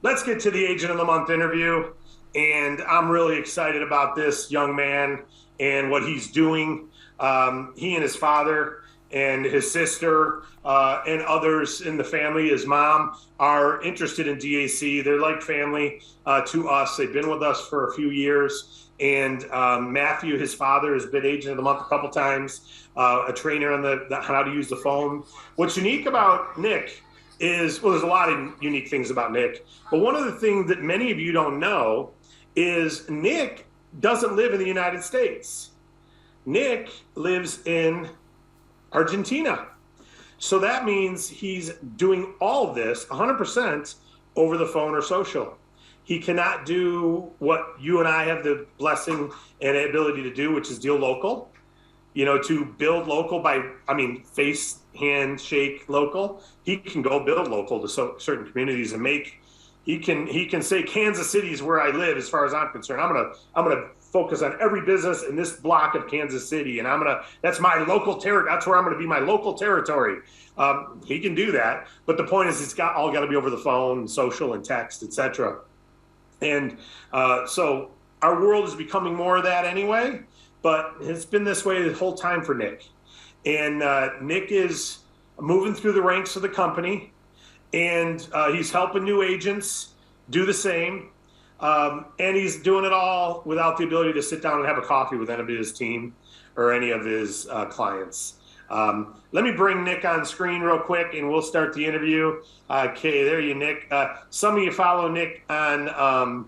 let's get to the Agent of the Month interview. And I'm really excited about this young man and what he's doing. He and his father and his sister and others in the family, his mom, are interested in DAC. They're like family to us. They've been with us for a few years. And Matthew, his father, has been Agent of the Month a couple times, a trainer on the how to use the phone. What's unique about Nick is, well, there's a lot of unique things about Nick, but one of the things that many of you don't know is Nick doesn't live in the United States. Nick lives in Argentina. So that means he's doing all of this 100% over the phone or social. He cannot do what you and I have the blessing and ability to do, which is deal local, to build local face, hand, shake local. He can go build local to certain communities and he can say Kansas City is where I live as far as I'm concerned. I'm gonna focus on every business in this block of Kansas City, and that's my local territory. That's where I'm gonna be my local territory. He can do that, but the point is, it's got to be over the phone, social, and text, etc. And so our world is becoming more of that anyway. But it's been this way the whole time for Nick, and Nick is moving through the ranks of the company, and he's helping new agents do the same. And he's doing it all without the ability to sit down and have a coffee with any of his team or any of his clients. Let me bring Nick on screen real quick, and we'll start the interview. Okay, there you, Nick. Some of you follow Nick on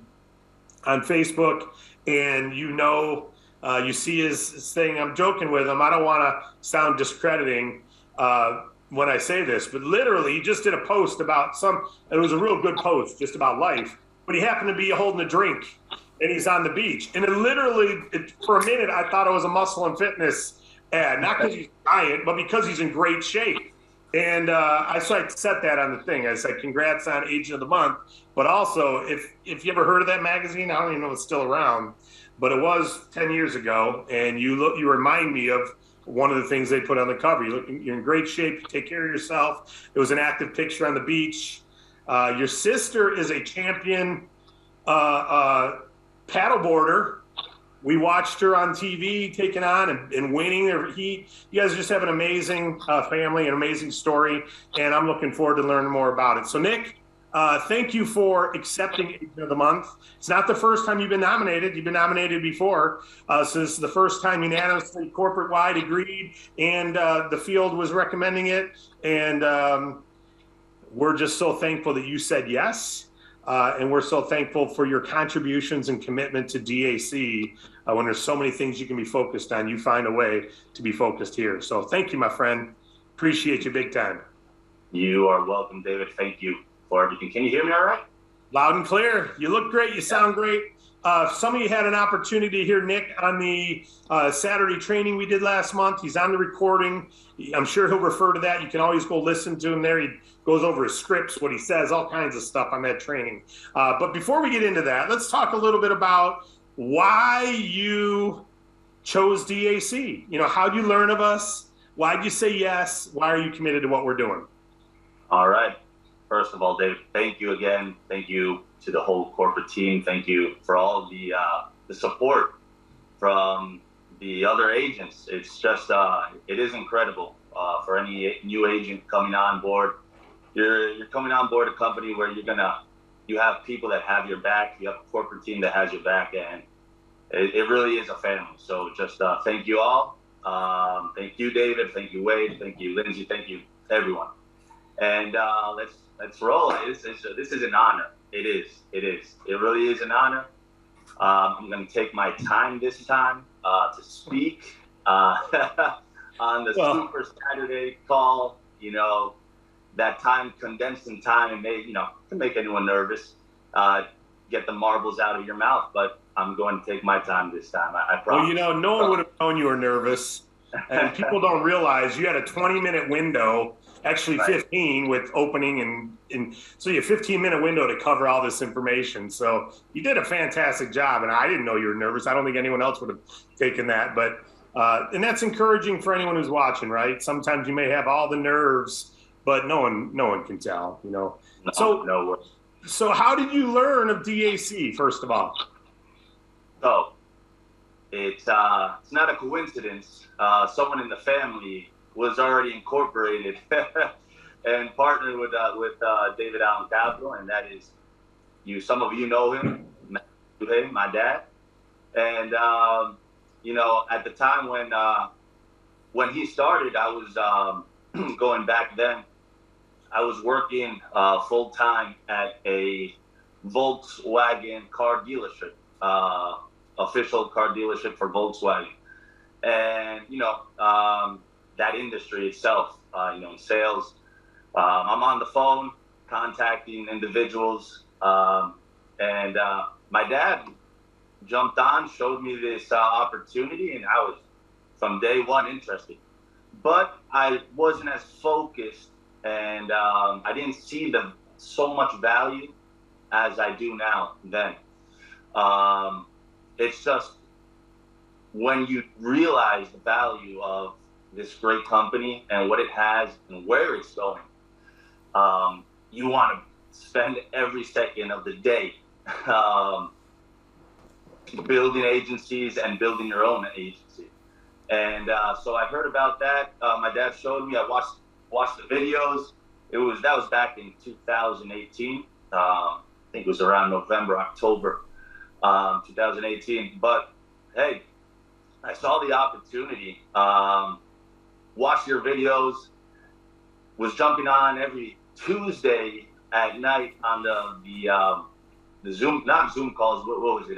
Facebook, and you see his thing. I'm joking with him. I don't want to sound discrediting when I say this, but literally he just did a post about it was a real good post just about life, but he happened to be holding a drink and he's on the beach. And for a minute, I thought it was a muscle and fitness ad, not because he's giant, but because he's in great shape. And I set that on the thing. I said, congrats on Agent of the Month. But also, if you ever heard of that magazine, I don't even know if it's still around, but it was 10 years ago. And you remind me of one of the things they put on the cover. You're in great shape. You take care of yourself. It was an active picture on the beach. Your sister is a champion paddleboarder. We watched her on TV taking on and winning. You guys just have an amazing family, an amazing story, and I'm looking forward to learning more about it. So, Nick, thank you for accepting Agent of the Month. It's not the first time you've been nominated. You've been nominated before. So this is the first time unanimously corporate-wide agreed, and the field was recommending it. And we're just so thankful that you said yes. And we're so thankful for your contributions and commitment to DAC. When there's so many things you can be focused on, you find a way to be focused here. So thank you, my friend. Appreciate you big time. You are welcome, David. Thank you for everything. Can you hear me all right? Loud and clear. You look great. You sound great. Some of you had an opportunity to hear Nick on the Saturday training we did last month. He's on the recording. I'm sure he'll refer to that. You can always go listen to him there. He goes over his scripts, what he says, all kinds of stuff on that training. But before we get into that, let's talk a little bit about why you chose DAC. How'd you learn of us? Why'd you say yes? Why are you committed to what we're doing? All right. First of all, David, thank you again. Thank you to the whole corporate team. Thank you for all the support from the other agents. It's just, it is incredible for any new agent coming on board. You're coming on board a company where you have people that have your back. You have a corporate team that has your back, and it really is a family. So just thank you all. Thank you, David. Thank you, Wade. Thank you, Lindsay. Thank you, everyone. And let's roll. This is an honor. It is. It really is an honor. I'm going to take my time this time to speak on the Super Saturday call. That time condensed in time and can make anyone nervous. Get the marbles out of your mouth, but I'm going to take my time this time. I promise. Well, no one would have known you were nervous, and people don't realize you had a 20-minute window. Actually, 15 with opening, and so you have a 15-minute window to cover all this information. So you did a fantastic job, and I didn't know you were nervous. I don't think anyone else would have taken that, but and that's encouraging for anyone who's watching, right? Sometimes you may have all the nerves, but no one can tell, No worries. So how did you learn of DAC, first of all? So it's not a coincidence. Someone in the family was already incorporated and partnered with David Allen Capital, and that is you. Some of you know him, Duhaime, my dad, and at the time when he started, I was going back then. I was working full time at a Volkswagen car dealership, official car dealership for Volkswagen, and that industry itself, in sales. I'm on the phone contacting individuals, and my dad jumped on, showed me this opportunity, and I was from day one interested. But I wasn't as focused, and I didn't see the so much value as I do now. Then it's just when you realize the value of this great company and what it has and where it's going, you want to spend every second of the day building agencies and building your own agency. And so I heard about that. My dad showed me. I watched the videos. That was back in 2018. I think it was around November, October, 2018. But hey, I saw the opportunity. Watched your videos. Was jumping on every Tuesday at night on the Zoom, not Zoom calls. What was it?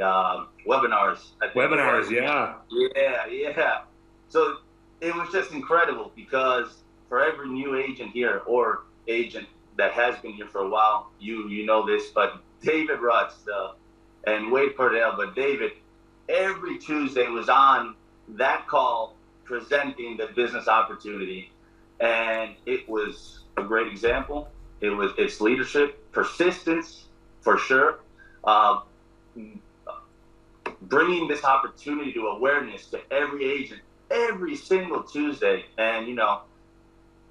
Webinars. Webinars, yeah. Yeah. So it was just incredible because for every new agent here or agent that has been here for a while, you know this, but David Rutz and Wade Cordell, but David every Tuesday was on that call presenting the business opportunity, and it was a great example. It's leadership, persistence for sure. Bringing this opportunity to awareness to every agent every single Tuesday, and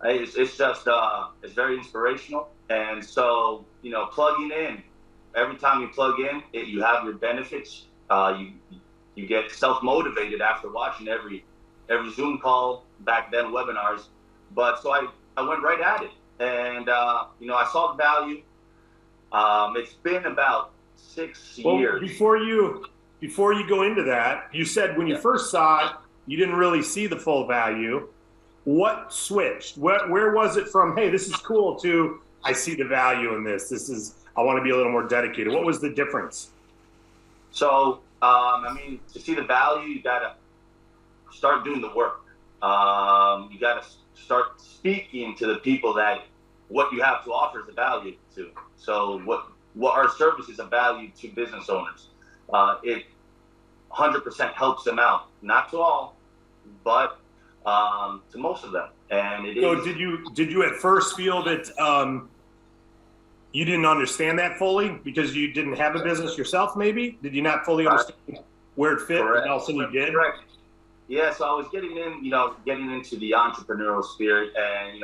it's just it's very inspirational. And so plugging in every time you plug in, you have your benefits. You get self motivated after watching every Zoom call back then, webinars. But so I went right at it, and I saw the value. It's been about 6 years. Before you go into that, you said when you first saw it, you didn't really see the full value. What switched? Where was it from, hey, this is cool, to I see the value in this. I want to be a little more dedicated. What was the difference? So, to see the value, you got to start doing the work. You got to start speaking to the people that what you have to offer is a value to. So what our service is a value to business owners. It 100% helps them out. Not to all, but to most of them. And it so is. Did you at first feel that you didn't understand that fully because you didn't have a business yourself? Maybe did you not fully understand where it fit? Correct. And all of a sudden you did. Correct. Yeah. So I was getting into the entrepreneurial spirit, and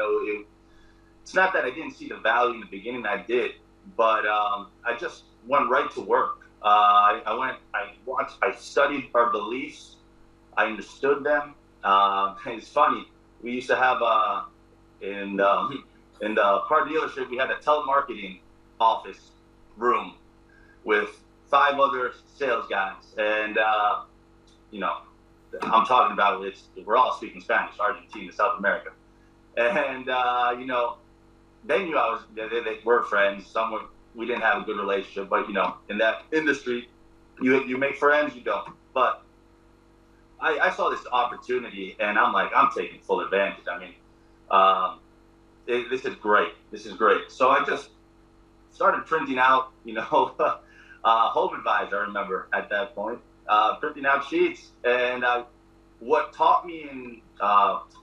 it's not that I didn't see the value in the beginning. I did, but I just went right to work. I studied our beliefs. I understood them. It's funny. We used to have in the car dealership, we had a telemarketing office room with 5 other sales guys, and I'm talking about we're all speaking Spanish, Argentina, South America, and they knew they were friends. We didn't have a good relationship, but in that industry, you make friends, you don't. But I saw this opportunity, and I'm like, I'm taking full advantage. I mean, this is great. This is great. So I just started printing out, Home Advisor. I remember at that point, printing out sheets, and what taught me in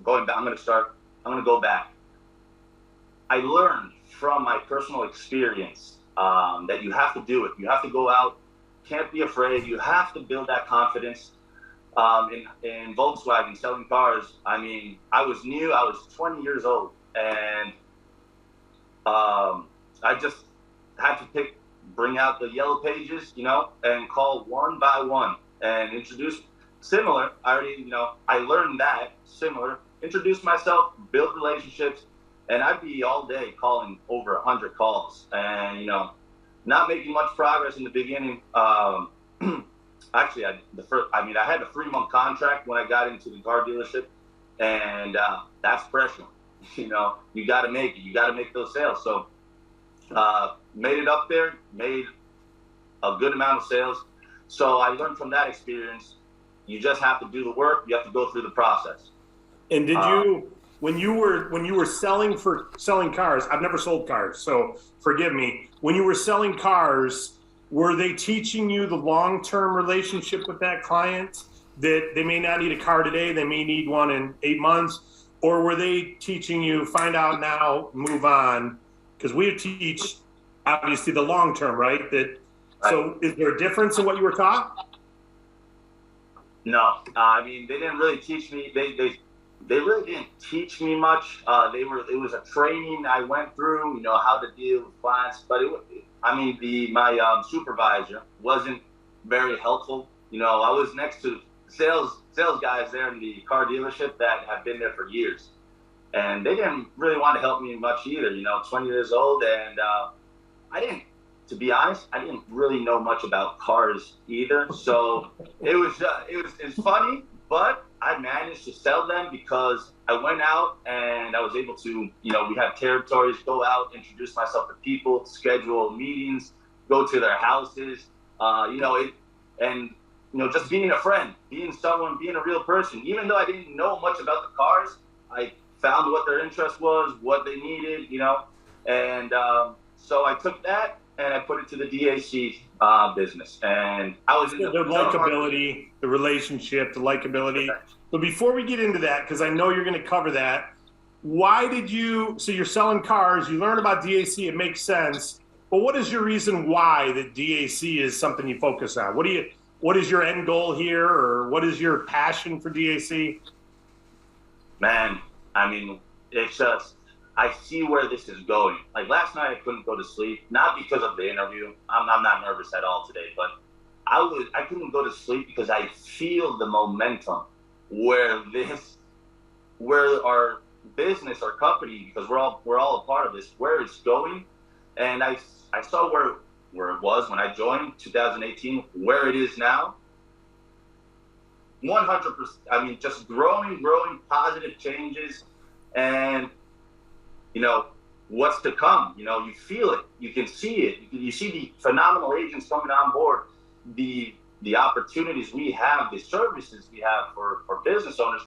going back. I'm going to go back. I learned from my personal experience that you have to do it. You have to go out. Can't be afraid. You have to build that confidence. In Volkswagen, selling cars, I mean, I was new. I was 20 years old, and I just had to pick bring out the yellow pages, and call one by one and introduce similar. I already, I learned that similar, introduce myself, build relationships, and I'd be all day calling over 100 calls and, not making much progress in the beginning. Actually, I had a 3-month contract when I got into the car dealership, and that's pressure. You got to make it. You got to make those sales. So made it up there, made a good amount of sales. So I learned from that experience. You just have to do the work. You have to go through the process. And did you, when you were selling cars? I've never sold cars, so forgive me. When you were selling cars, were they teaching you the long-term relationship with that client, that they may not need a car today, they may need one in 8 months, or were they teaching you find out now, move on? Because we teach obviously the long-term, right? So is there a difference in what you were taught? No, they didn't really teach me. They really didn't teach me much. It was a training I went through, how to deal with clients. But my supervisor wasn't very helpful. I was next to sales guys there in the car dealership that have been there for years, and they didn't really want to help me much either. 20 years old, and to be honest, I didn't really know much about cars either. So it's funny, but I managed to sell them because I went out and I was able to, we have territories, go out, introduce myself to people, schedule meetings, go to their houses, just being a friend, being a real person. Even though I didn't know much about the cars, I found what their interest was, what they needed, and so I took that and I put it to the DAC business. And I was in the likability, the relationship, the likability. But before we get into that, because I know you're going to cover that, so you're selling cars, you learn about DAC, it makes sense. But what is your reason why that DAC is something you focus on? What is your end goal here, or what is your passion for DAC? Man, it's just, I see where this is going. Like last night, I couldn't go to sleep, not because of the interview. I'm not nervous at all today, but I couldn't go to sleep because I feel the momentum where our business, our company, because we're all a part of this, where it's going. And I saw where it was when I joined 2018, where it is now. 100%. Just growing, positive changes, and what's to come. You feel it, you can see it, you see the phenomenal agents coming on board, the opportunities we have, the services we have for business owners.